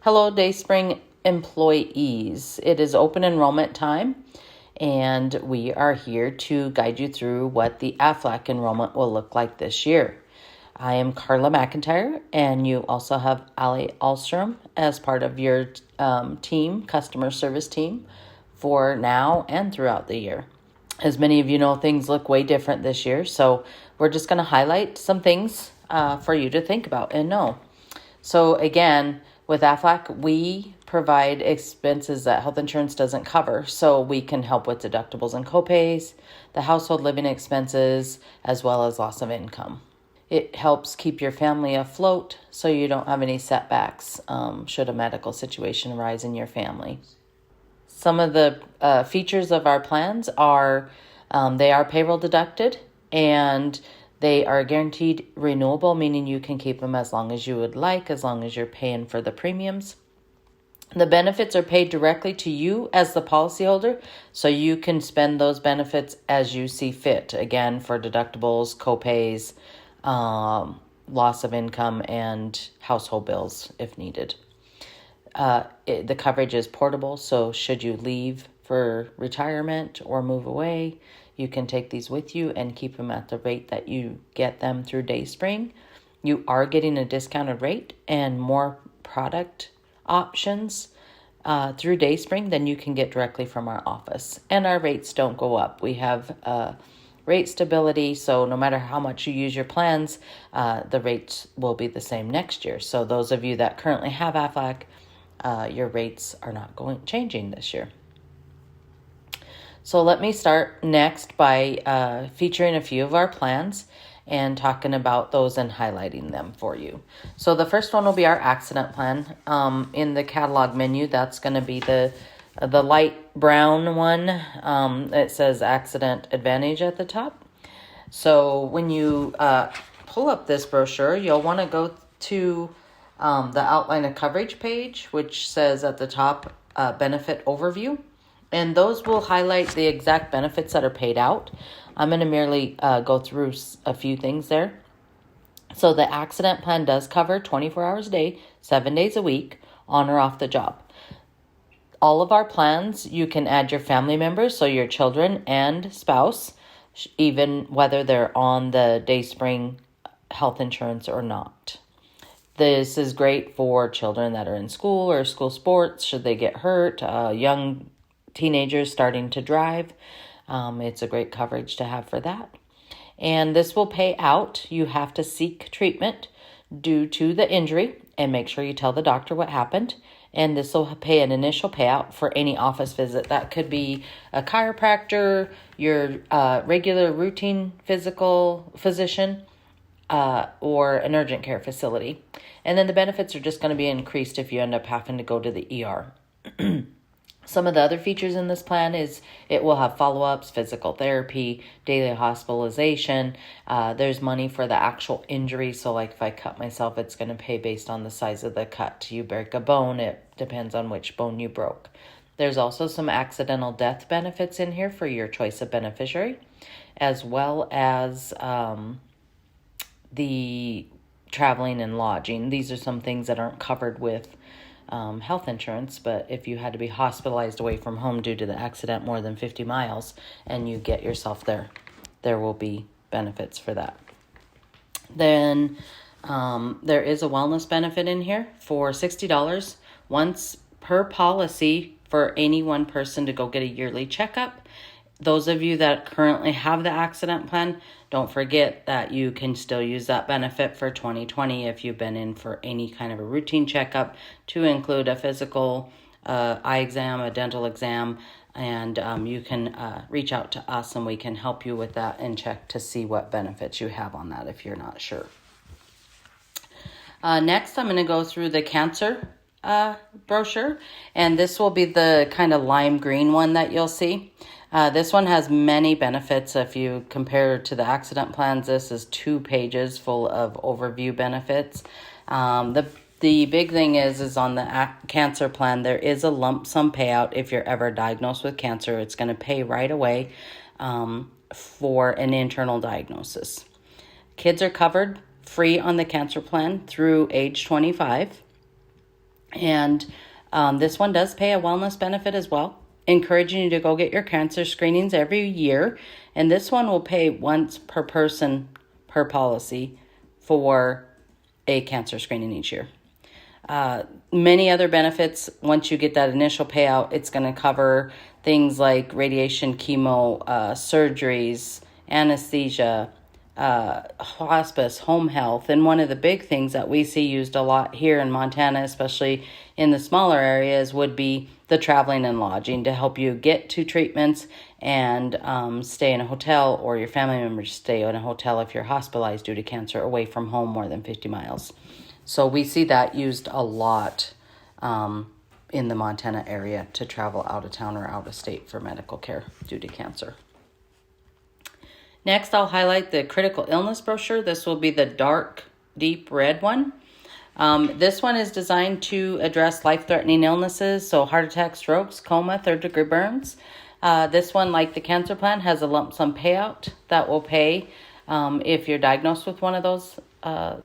Hello, Dayspring employees. It is open enrollment time, and we are here to guide you through what the Aflac enrollment will look like this year. I am Carla McIntyre, and you also have Ali Alstrom as part of your team, customer service team, for now and throughout the year. As many of you know, things look way different this year, so we're just going to highlight some things for you to think about and know. So again, with Aflac, we provide expenses that health insurance doesn't cover, so we can help with deductibles and copays, the household living expenses, as well as loss of income. It helps keep your family afloat so you don't have any setbacks should a medical situation arise in your family. Some of the features of our plans are they are payroll deducted, and they are guaranteed renewable, meaning you can keep them as long as you would like, as long as you're paying for the premiums. The benefits are paid directly to you as the policyholder, so you can spend those benefits as you see fit, again, for deductibles, copays, loss of income, and household bills if needed. The coverage is portable, so should you leave for retirement or move away, you can take these with you and keep them at the rate that you get them through Dayspring. You are getting a discounted rate and more product options through Dayspring than you can get directly from our office. And our rates don't go up. We have rate stability, so no matter how much you use your plans, the rates will be the same next year. So those of you that currently have Aflac, your rates are not changing this year. So let me start next by featuring a few of our plans and talking about those and highlighting them for you. So the first one will be our accident plan. In the catalog menu, that's going to be the light brown one. It says Accident Advantage at the top. So when you pull up this brochure, you'll want to go to the outline of coverage page, which says at the top, benefit overview. And those will highlight the exact benefits that are paid out. I'm going to merely go through a few things there. So the accident plan does cover 24 hours a day, 7 days a week, on or off the job. All of our plans, you can add your family members, so your children and spouse, even whether they're on the Dayspring health insurance or not. This is great for children that are in school or school sports, should they get hurt, young teenagers starting to drive. It's a great coverage to have for that. And this will pay out. You have to seek treatment due to the injury and make sure you tell the doctor what happened. And this will pay an initial payout for any office visit. That could be a chiropractor, your regular routine physical physician, or an urgent care facility. And then the benefits are just going to be increased if you end up having to go to the ER. Some of the other features in this plan is it will have follow-ups, physical therapy, daily hospitalization. There's money for the actual injury. So like if I cut myself, it's going to pay based on the size of the cut. You break a bone, it depends on which bone you broke. There's also some accidental death benefits in here for your choice of beneficiary, as well as the traveling and lodging. These are some things that aren't covered with health insurance, but if you had to be hospitalized away from home due to the accident more than 50 miles and you get yourself there, there will be benefits for that. Then there is a wellness benefit in here for $60 once per policy for any one person to go get a yearly checkup. Those of you that currently have the accident plan, don't forget that you can still use that benefit for 2020 if you've been in for any kind of a routine checkup, to include a physical, eye exam, a dental exam, and you can reach out to us and we can help you with that and check to see what benefits you have on that if you're not sure. Next, I'm going to go through the cancer brochure, and this will be the kind of lime green one that you'll see. This one has many benefits. If you compare to the accident plans, this is 2 pages full of overview benefits. The big thing is on the cancer plan, there is a lump sum payout if you're ever diagnosed with cancer. It's going to pay right away for an internal diagnosis. Kids are covered free on the cancer plan through age 25. And this one does pay a wellness benefit as well, encouraging you to go get your cancer screenings every year. And this one will pay once per person per policy for a cancer screening each year. Many other benefits, once you get that initial payout, it's going to cover things like radiation, chemo, surgeries, anesthesia, hospice, home health. And one of the big things that we see used a lot here in Montana, especially in the smaller areas, would be the traveling and lodging to help you get to treatments and stay in a hotel, or your family members stay in a hotel if you're hospitalized due to cancer away from home more than 50 miles. So we see that used a lot in the Montana area to travel out of town or out of state for medical care due to cancer. Next, I'll highlight the critical illness brochure. This will be the dark, deep red one. This one is designed to address life-threatening illnesses, so heart attack, strokes, coma, third-degree burns. This one, like the cancer plan, has a lump sum payout that will pay if you're diagnosed with one of those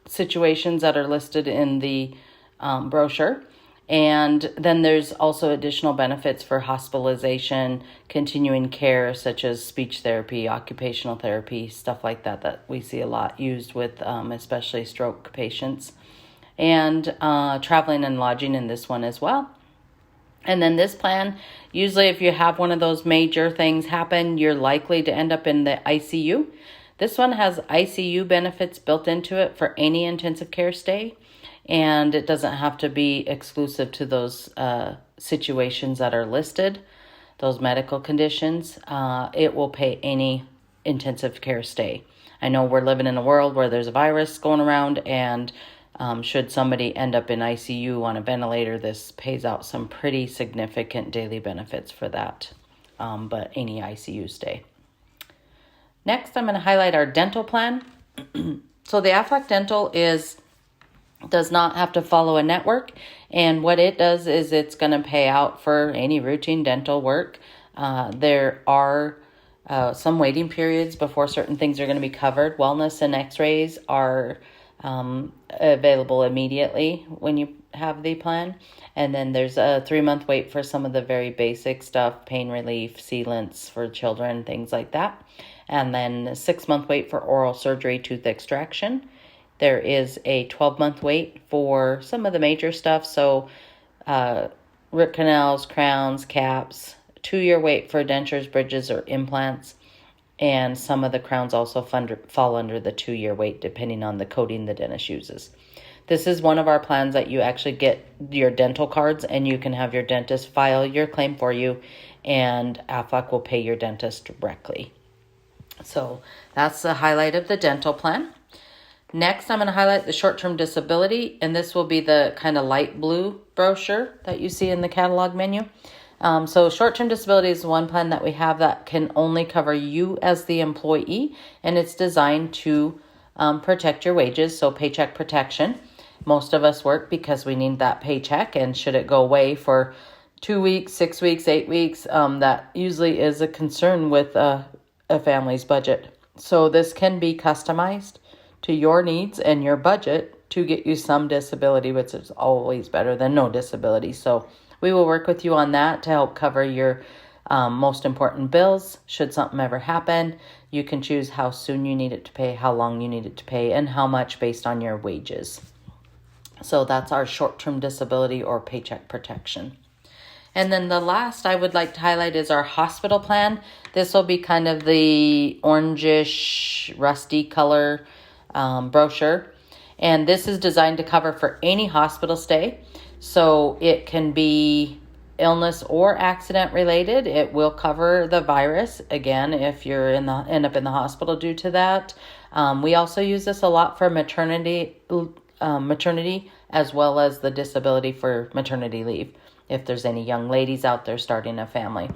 situations that are listed in the brochure. And then there's also additional benefits for hospitalization, continuing care, such as speech therapy, occupational therapy, stuff like that, that we see a lot used with especially stroke patients. And traveling and lodging in this one as well. And then this plan, usually if you have one of those major things happen, you're likely to end up in the ICU. This one has ICU benefits built into it for any intensive care stay. And it doesn't have to be exclusive to those situations that are listed, those medical conditions. It will pay any intensive care stay. I know we're living in a world where there's a virus going around, and should somebody end up in ICU on a ventilator, this pays out some pretty significant daily benefits for that, but any ICU stay. Next, I'm going to highlight our dental plan. So the Aflac Dental does not have to follow a network, and what it does is it's going to pay out for any routine dental work. There are some waiting periods before certain things are going to be covered. Wellness and x-rays are available immediately when you have the plan, and then there's a 3-month wait for some of the very basic stuff, pain relief, sealants for children, things like that, and then a 6-month wait for oral surgery, tooth extraction. There is a 12-month wait for some of the major stuff, so root canals, crowns, caps, 2-year wait for dentures, bridges, or implants, and some of the crowns also fall under the 2-year wait depending on the coding the dentist uses. This is one of our plans that you actually get your dental cards, and you can have your dentist file your claim for you, and Aflac will pay your dentist directly. So that's the highlight of the dental plan. Next, I'm going to highlight the short-term disability, and this will be the kind of light blue brochure that you see in the catalog menu. So short-term disability is one plan that we have that can only cover you as the employee, and it's designed to protect your wages, so paycheck protection. Most of us work because we need that paycheck, and should it go away for 2 weeks, 6 weeks, 8 weeks, that usually is a concern with a family's budget. So this can be customized to your needs and your budget to get you some disability, which is always better than no disability. So we will work with you on that to help cover your most important bills. Should something ever happen, you can choose how soon you need it to pay, how long you need it to pay, and how much based on your wages. So that's our short-term disability or paycheck protection. And then the last I would like to highlight is our hospital plan. This will be kind of the orangish, rusty color brochure, and this is designed to cover for any hospital stay, so it can be illness or accident related. It will cover the virus again if you're end up in the hospital due to that. We also use this a lot for maternity as well as the disability for maternity leave if there's any young ladies out there starting a family.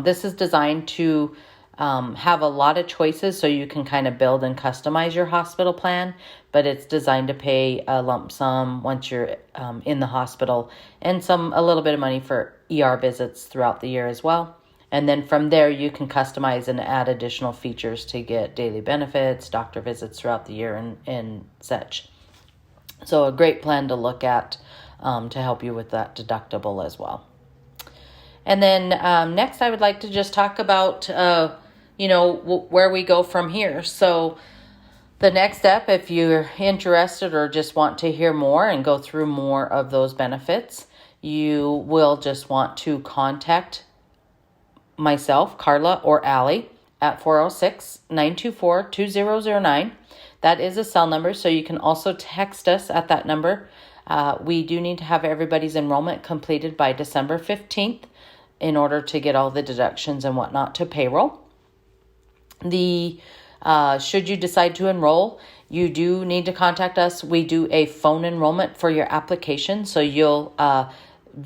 This is designed to have a lot of choices so you can kind of build and customize your hospital plan, but it's designed to pay a lump sum once you're in the hospital, and a little bit of money for ER visits throughout the year as well. And then from there you can customize and add additional features to get daily benefits, doctor visits throughout the year, and such. So a great plan to look at to help you with that deductible as well. And then next, I would like to just talk about, where we go from here. So the next step, if you're interested or just want to hear more and go through more of those benefits, you will just want to contact myself, Carla, or Allie at 406-924-2009. That is a cell number, so you can also text us at that number. We do need to have everybody's enrollment completed by December 15th in order to get all the deductions and whatnot to payroll. Should you decide to enroll, you do need to contact us. We do a phone enrollment for your application, so you'll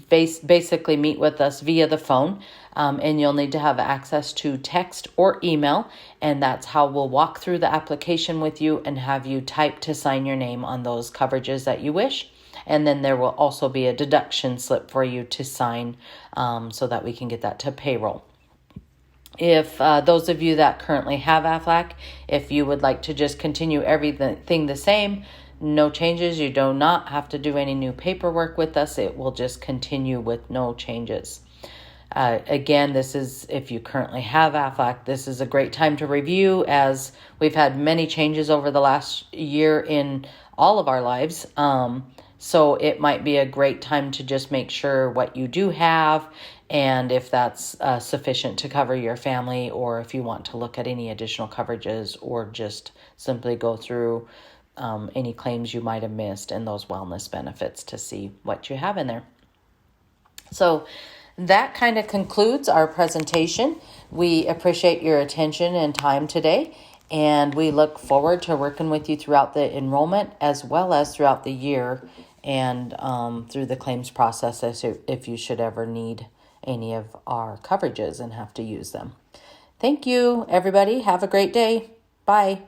basically meet with us via the phone, and you'll need to have access to text or email, and that's how we'll walk through the application with you and have you type to sign your name on those coverages that you wish. And then there will also be a deduction slip for you to sign so that we can get that to payroll. If those of you that currently have Aflac, if you would like to just continue everything the same, no changes, you do not have to do any new paperwork with us. It will just continue with no changes. Again, this is, if you currently have Aflac, this is a great time to review, as we've had many changes over the last year in all of our lives. So it might be a great time to just make sure what you do have and if that's sufficient to cover your family, or if you want to look at any additional coverages, or just simply go through any claims you might have missed and those wellness benefits to see what you have in there. So that kind of concludes our presentation. We appreciate your attention and time today, and we look forward to working with you throughout the enrollment as well as throughout the year, and through the claims process if you should ever need any of our coverages and have to use them. Thank you, everybody. Have a great day. Bye.